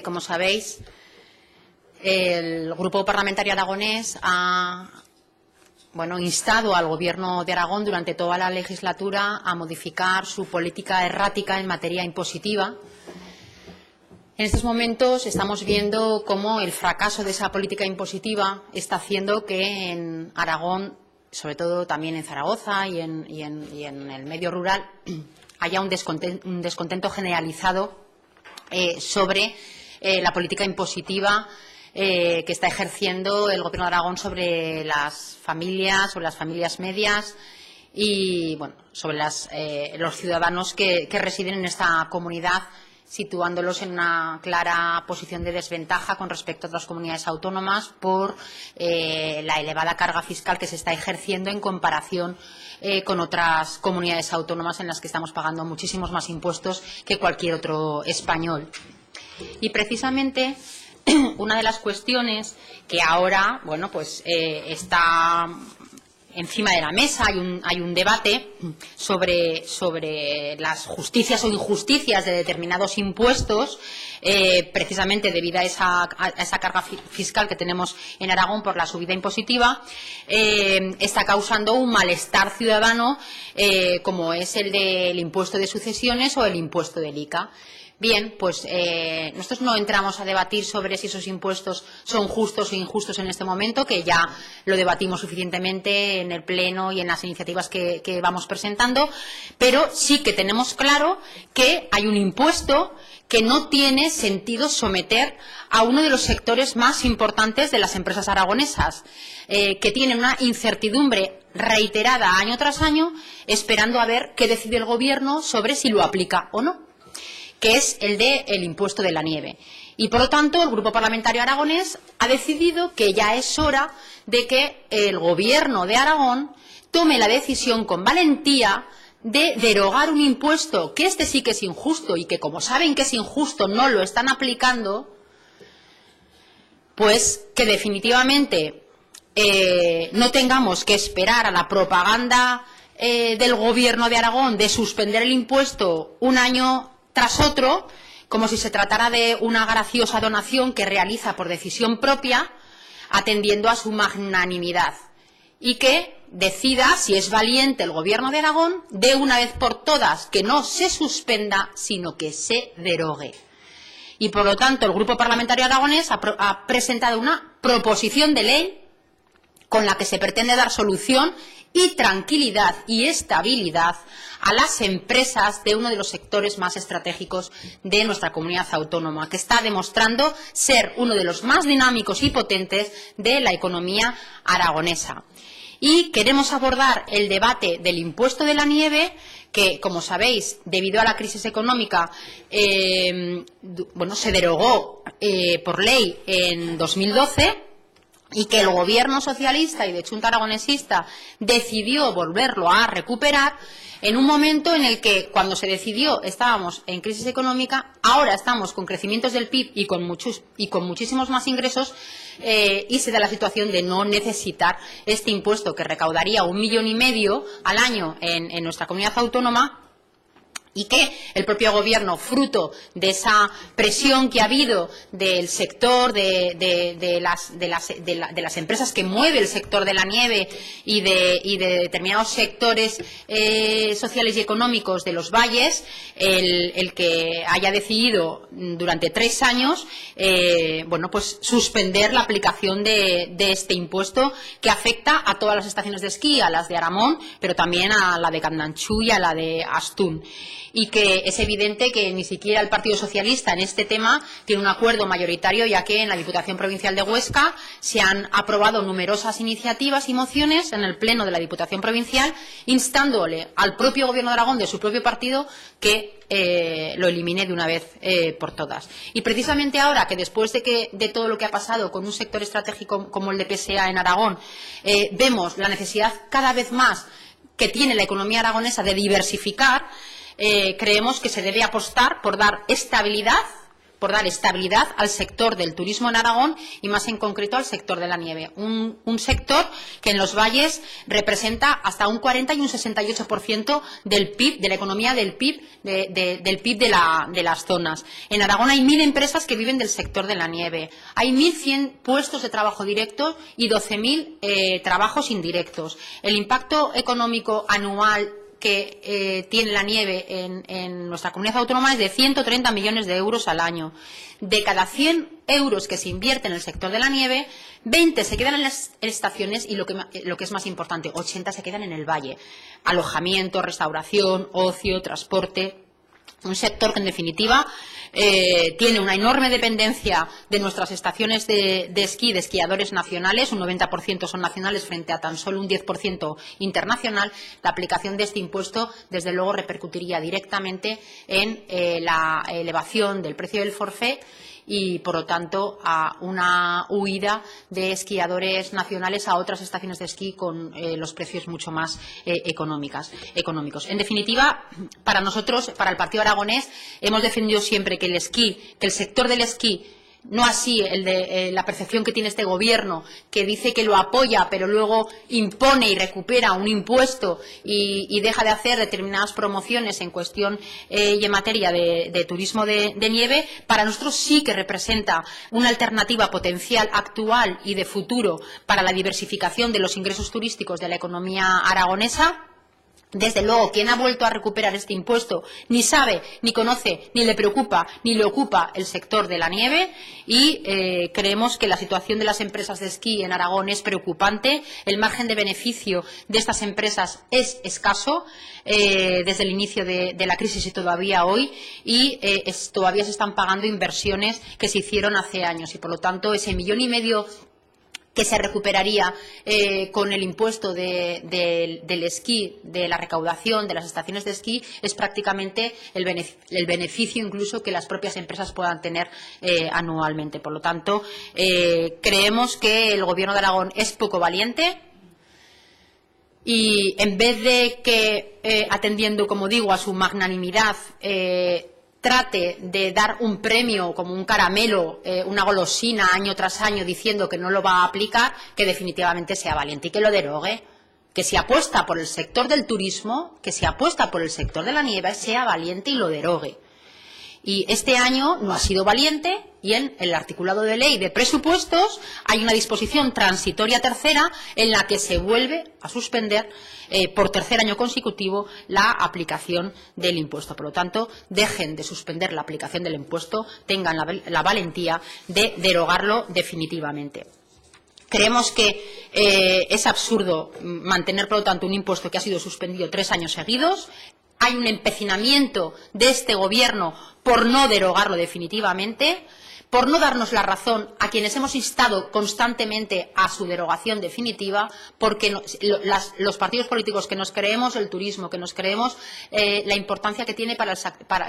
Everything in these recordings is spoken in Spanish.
Como sabéis, el Grupo Parlamentario Aragonés ha instado al Gobierno de Aragón durante toda la legislatura a modificar su política errática en materia impositiva. En estos momentos estamos viendo cómo el fracaso de esa política impositiva está haciendo que en Aragón, sobre todo también en Zaragoza y en el medio rural, haya un descontento generalizado sobre la política impositiva que está ejerciendo el Gobierno de Aragón sobre las familias medias y sobre los ciudadanos que residen en esta comunidad, situándolos en una clara posición de desventaja con respecto a otras comunidades autónomas por la elevada carga fiscal que se está ejerciendo en comparación con otras comunidades autónomas en las que estamos pagando muchísimos más impuestos que cualquier otro español. Y precisamente una de las cuestiones que ahora está encima de la mesa, hay un debate sobre las justicias o injusticias de determinados impuestos, precisamente debido a esa carga fiscal que tenemos en Aragón por la subida impositiva, está causando un malestar ciudadano como es el del impuesto de sucesiones o el impuesto del ICA. Bien, pues nosotros no entramos a debatir sobre si esos impuestos son justos o injustos en este momento, que ya lo debatimos suficientemente en el Pleno y en las iniciativas que vamos presentando, pero sí que tenemos claro que hay un impuesto que no tiene sentido someter a uno de los sectores más importantes de las empresas aragonesas, que tienen una incertidumbre reiterada año tras año, esperando a ver qué decide el Gobierno sobre si lo aplica o no, que es el del impuesto de la nieve. Y, por lo tanto, el Grupo Parlamentario Aragonés ha decidido que ya es hora de que el Gobierno de Aragón tome la decisión con valentía de derogar un impuesto que sí que es injusto y que, como saben que es injusto, no lo están aplicando, pues que definitivamente no tengamos que esperar a la propaganda del Gobierno de Aragón de suspender el impuesto un año tras otro, como si se tratara de una graciosa donación que realiza por decisión propia, atendiendo a su magnanimidad, y que decida, si es valiente el Gobierno de Aragón, de una vez por todas que no se suspenda, sino que se derogue. Y, por lo tanto, el Grupo Parlamentario Aragonés ha presentado una proposición de ley con la que se pretende dar solución y tranquilidad y estabilidad a las empresas de uno de los sectores más estratégicos de nuestra comunidad autónoma, que está demostrando ser uno de los más dinámicos y potentes de la economía aragonesa. Y queremos abordar el debate del impuesto de la nieve, que, como sabéis, debido a la crisis económica, se derogó por ley en 2012, y que el Gobierno socialista y de Chunta aragonesista decidió volverlo a recuperar en un momento en el que, cuando se decidió, estábamos en crisis económica. Ahora estamos con crecimientos del PIB y con muchísimos más ingresos, y se da la situación de no necesitar este impuesto, que recaudaría 1,5 millones al año en nuestra comunidad autónoma, y que el propio Gobierno, fruto de esa presión que ha habido del sector, de las empresas que mueve el sector de la nieve y de determinados sectores sociales y económicos de los valles, el que haya decidido durante 3 años suspender la aplicación de este impuesto, que afecta a todas las estaciones de esquí, a las de Aramón, pero también a la de Candanchú y a la de Astún. Y que es evidente que ni siquiera el Partido Socialista en este tema tiene un acuerdo mayoritario, ya que en la Diputación Provincial de Huesca se han aprobado numerosas iniciativas y mociones en el Pleno de la Diputación Provincial, instándole al propio Gobierno de Aragón, de su propio partido, que lo elimine de una vez por todas. Y precisamente ahora, que después de todo lo que ha pasado con un sector estratégico como el de PSA en Aragón, vemos la necesidad cada vez más que tiene la economía aragonesa de diversificar, creemos que se debe apostar por dar estabilidad, por dar estabilidad al sector del turismo en Aragón y más en concreto al sector de la nieve. Un sector que en los valles representa hasta un 40 y un 68% del PIB, de la economía del PIB, del PIB de las zonas. En Aragón hay 1.000 empresas que viven del sector de la nieve. Hay 1.100 puestos de trabajo directos y 12.000 trabajos indirectos. El impacto económico anual que tiene la nieve en nuestra comunidad autónoma es de 130 millones de euros al año. De cada 100 euros que se invierte en el sector de la nieve, 20 se quedan en las estaciones y lo que es más importante, 80 se quedan en el valle. Alojamiento, restauración, ocio, transporte. Un sector que, en definitiva, tiene una enorme dependencia de nuestras estaciones de esquí, de esquiadores nacionales, un 90% son nacionales frente a tan solo un 10% internacional. La aplicación de este impuesto, desde luego, repercutiría directamente en la elevación del precio del forfait y, por lo tanto, a una huida de esquiadores nacionales a otras estaciones de esquí con los precios mucho más económicos. En definitiva, para nosotros, para el Partido Aragonés, hemos defendido siempre que el sector del esquí, no así el de la percepción que tiene este Gobierno, que dice que lo apoya, pero luego impone y recupera un impuesto y deja de hacer determinadas promociones en cuestión y en materia de turismo de nieve. Para nosotros sí que representa una alternativa potencial actual y de futuro para la diversificación de los ingresos turísticos de la economía aragonesa. Desde luego, quien ha vuelto a recuperar este impuesto ni sabe, ni conoce, ni le preocupa, ni le ocupa el sector de la nieve y creemos que la situación de las empresas de esquí en Aragón es preocupante. El margen de beneficio de estas empresas es escaso desde el inicio de la crisis y todavía hoy y todavía se están pagando inversiones que se hicieron hace años y, por lo tanto, ese 1,5 millones que se recuperaría con el impuesto del esquí, de la recaudación de las estaciones de esquí, es prácticamente el beneficio incluso que las propias empresas puedan tener anualmente. Por lo tanto, creemos que el Gobierno de Aragón es poco valiente y, en vez de que, atendiendo, como digo, a su magnanimidad, trate de dar un premio como un caramelo, una golosina año tras año diciendo que no lo va a aplicar, que definitivamente sea valiente y que lo derogue. Que si apuesta por el sector del turismo, que si apuesta por el sector de la nieve, sea valiente y lo derogue. Y este año no ha sido valiente y en el articulado de ley de presupuestos hay una disposición transitoria tercera en la que se vuelve a suspender por tercer año consecutivo la aplicación del impuesto. Por lo tanto, dejen de suspender la aplicación del impuesto, tengan la valentía de derogarlo definitivamente. Creemos que es absurdo mantener, por lo tanto, un impuesto que ha sido suspendido 3 años seguidos. Hay un empecinamiento de este Gobierno por no derogarlo definitivamente, por no darnos la razón a quienes hemos instado constantemente a su derogación definitiva, porque los partidos políticos que nos creemos el turismo, que nos creemos la importancia que tiene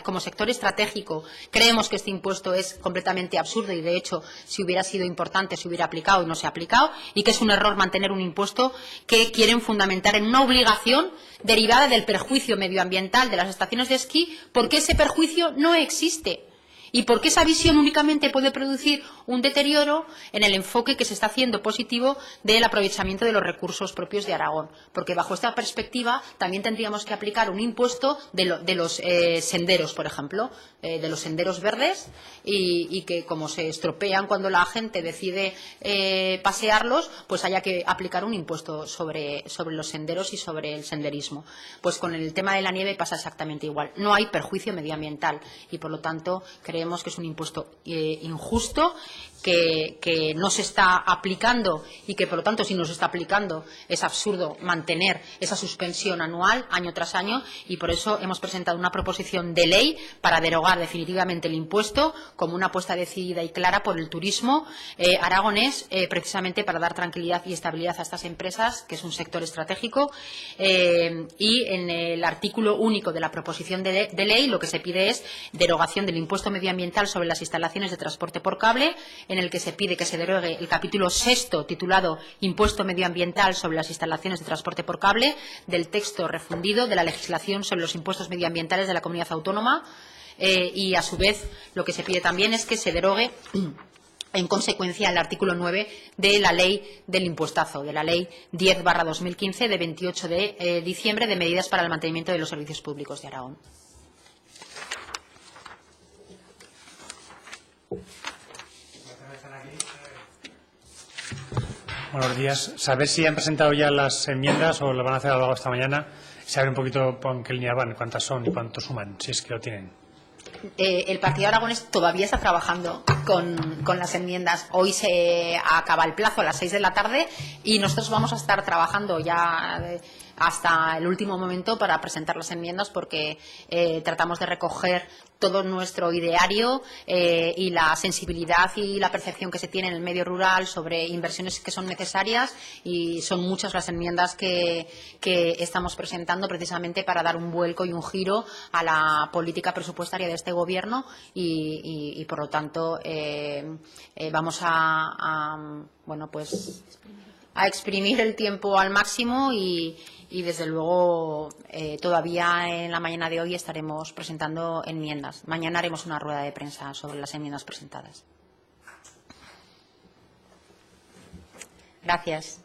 como sector estratégico, creemos que este impuesto es completamente absurdo y, de hecho, si hubiera sido importante se hubiera aplicado y no se ha aplicado, y que es un error mantener un impuesto que quieren fundamentar en una obligación derivada del perjuicio medioambiental de las estaciones de esquí, porque ese perjuicio no existe. Y porque esa visión únicamente puede producir un deterioro en el enfoque que se está haciendo positivo del aprovechamiento de los recursos propios de Aragón. Porque bajo esta perspectiva también tendríamos que aplicar un impuesto de los senderos, por ejemplo, de los senderos verdes y que, como se estropean cuando la gente decide pasearlos, pues haya que aplicar un impuesto sobre los senderos y sobre el senderismo. Pues con el tema de la nieve pasa exactamente igual. No hay perjuicio medioambiental y, por lo tanto, creemos que es un impuesto injusto, que no se está aplicando y que, por lo tanto, si no se está aplicando es absurdo mantener esa suspensión anual, año tras año, y por eso hemos presentado una proposición de ley para derogar definitivamente el impuesto como una apuesta decidida y clara por el turismo aragonés, precisamente para dar tranquilidad y estabilidad a estas empresas, que es un sector estratégico, y en el artículo único de la proposición de ley lo que se pide es derogación del impuesto medioambiental sobre las instalaciones de transporte por cable, en el que se pide que se derogue el capítulo 6º titulado Impuesto medioambiental sobre las instalaciones de transporte por cable del texto refundido de la legislación sobre los impuestos medioambientales de la comunidad autónoma, y, a su vez, lo que se pide también es que se derogue en consecuencia el artículo 9 de la Ley del Impuestazo, de la Ley 10/2015 de 28 de diciembre de medidas para el mantenimiento de los servicios públicos de Aragón. Buenos días. Saber si han presentado ya las enmiendas o lo van a hacer a lo largo de esta mañana. Saber un poquito por qué línea van, cuántas son y cuánto suman, si es que lo tienen. El Partido Aragonés todavía está trabajando con las enmiendas. Hoy se acaba el plazo a las 6 de la tarde y nosotros vamos a estar trabajando ya hasta el último momento para presentar las enmiendas, porque tratamos de recoger todo nuestro ideario y la sensibilidad y la percepción que se tiene en el medio rural sobre inversiones que son necesarias, y son muchas las enmiendas que estamos presentando precisamente para dar un vuelco y un giro a la política presupuestaria de este Gobierno y por lo tanto vamos bueno, pues a exprimir el tiempo al máximo y desde luego todavía en la mañana de hoy estaremos presentando enmiendas. Mañana haremos una rueda de prensa sobre las enmiendas presentadas. Gracias.